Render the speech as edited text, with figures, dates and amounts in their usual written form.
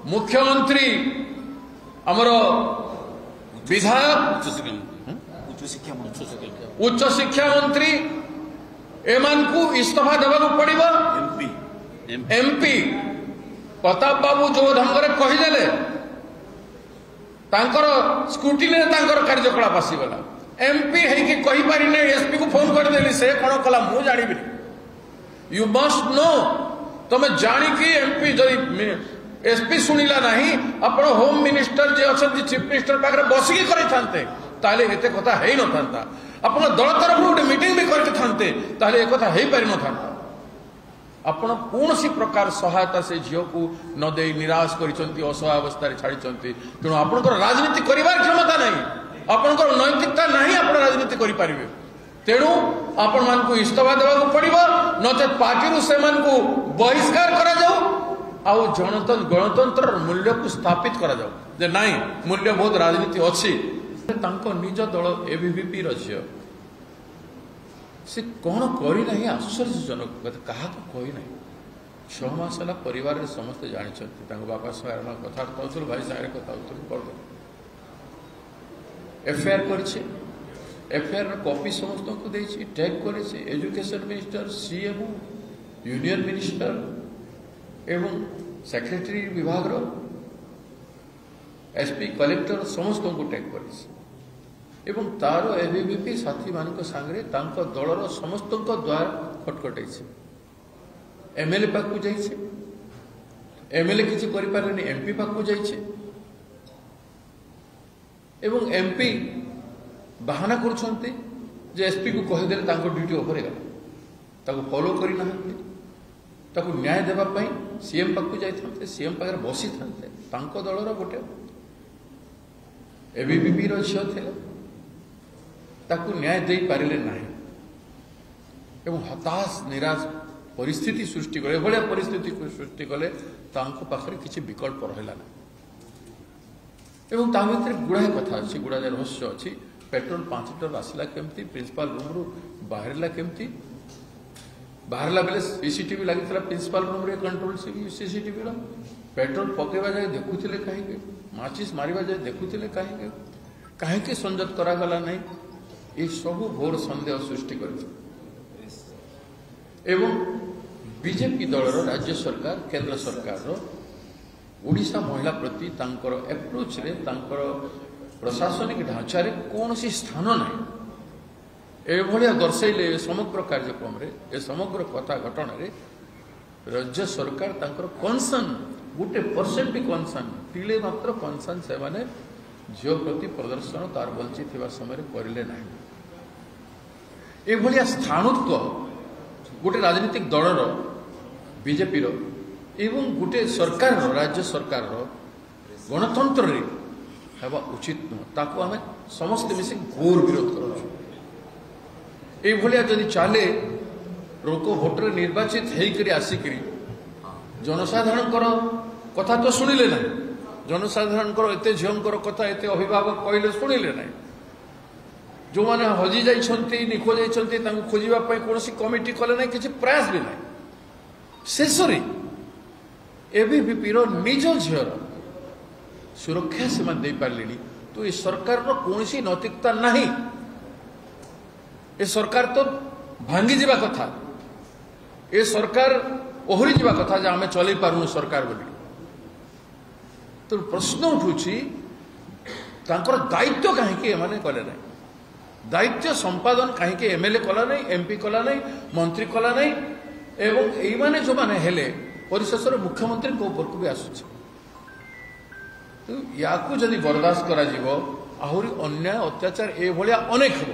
मुख्यमंत्री आमर विधायक उच्च शिक्षा मंत्री एमान को इस्तीफा देवा पड़ो। एमपी प्रताप बाबू जो ढंग से कहीदेले स्कूटी कार्यकलाप आसीगला एमपी है कही पारिने एसपी को फोन करदेली से कौन कला मु जानी यू मस्ट नो तुम जानिकी एमपी जदि एसपी शुणिला नहीं आपण होम मिनिस्टर जे अच्छा चीफ मिनिस्टर पाखे बसिकी करते एत कथा है न था आप दल तरफ गोटे मीटिंग भी करते एक कथा हो पारि न था आपण कौन सी प्रकार सहायता से झील को न दे निराश कर असहावस्था छाड़ी तेणु आपंकर राजनीति करार क्षमता नहीं आपंकर नैतिकता नहीं आप राजनीति करें तेणु आपण मान को इस्तीफा देवा पड़ो नचेत पार्टी से बहिष्कार कर गणतंत्र मूल्य को स्थापित कर नाई मूल्य बहुत राजनीति अच्छी निज दल एबीवीपी झील से कौन करना आश्चर्यजनक क्या कही ना 6 मास है परिवार समस्ते जानते बापा सागर कथबार्ता हो भाई सागर कथा हो एफआईआर कर कॉपी समस्त को देछि टैग करे education minister CM union minister एवं सेक्रेटरी विभाग रो एसपी कलेक्टर समस्त को टैग करे एवं तार एबीवीपी साथी मान सांगे दलर समस्त द्वार खटखटे एमएलए पाक जाइए एमएलए किसी करें एमपी पाक जाइए एवं एमपी बाहाना करुछंती जे एसपी को कहीदेले ड्यूटी ओवर गला फॉलो करना न्याय देवाई सीएम पाक जाते सीएम पाखे बसी था दलर गोटे एबीवीपी झील थे न्याय दे पारे ना एवं हताश निराश परिस्थिति सृष्टि कले भाया परिस्थिति सृष्टि कले पाखे किसी विकल्प रहा ना एवं ता भीतर गुड़ाए कथा अच्छी गुड़ाए रहस्य अच्छी पेट्रोल 5 लिटर आसला केमती प्रिंसिपल रूम रू बाहरला केमती बाहरला बेले सीसीटीवी लगी प्रिंसिपल रूम रे कंट्रोल सीसीटीवी पेट्रोल पकेवा जाए देखुले कहीं माचिस मारिबा जाए देखुले कहीं संजत करागला नहीं ये सब घोर सन्देह सृष्टि कर बीजेपी दलर राज्य सरकार केंद्र सरकार ओडिशा महिला प्रति तांकर एप्रोच रे तांकर प्रशासनिक ढांचा रे कौन सी स्थान नहीं एभलिया दर्शाइले समग्र कार्यक्रम रे ए समग्र कथा घटना रे राज्य सरकार तांकर कनसर्न गोटे परसेंट भी कनसर्न टिले मात्र कनसर्न से माने झील प्रति प्रदर्शन तार बंची थिबा समय करिले नाही एभलिया स्थानत्व गोटे राजनीतिक दलर बीजेपी रो एवं गोटे सरकार राज्य सरकार गणतंत्र रे हेबा उचित नुह ताको आमे समस्त मिसे घोर विरोध करूँ जदि चले लोक भोटर निर्वाचित होकर आसिक जनसाधारण कथा तो शुणिले ना जनसाधारण एत झील कथा एत अभिभावक कहले शुणिले ना जो मैंने हजि जाइछंती निखोज जाइछंती तांको खोजिबा पई कोनोसी कमिटी कले ना किछि प्रयास भी ना शेष रे एबीवीपी रो निज झील सुरक्षा से दे पारे तो ये सरकार कौन सी नैतिकता नहीं ये सरकार तो भांगी जावा कथा ये सरकार ओहरी जावा कथा जे आमे चलै पारुनु सरकार बोली तो प्रश्न उठुछि तांकर दायित्व कहीं एमाने कले नहीं दायित्व संपादन कहीं एमएलए कला नहीं एमपी कला नहीं मंत्री कला नहीं एवं एई माने जो माने हेले परिशेष मुख्यमंत्री ऊपर को भी आसुଛି तो या जदि बर्दाश्त करा जीवो आहुरी अन्याय अत्याचार ए भलिया अनेक हो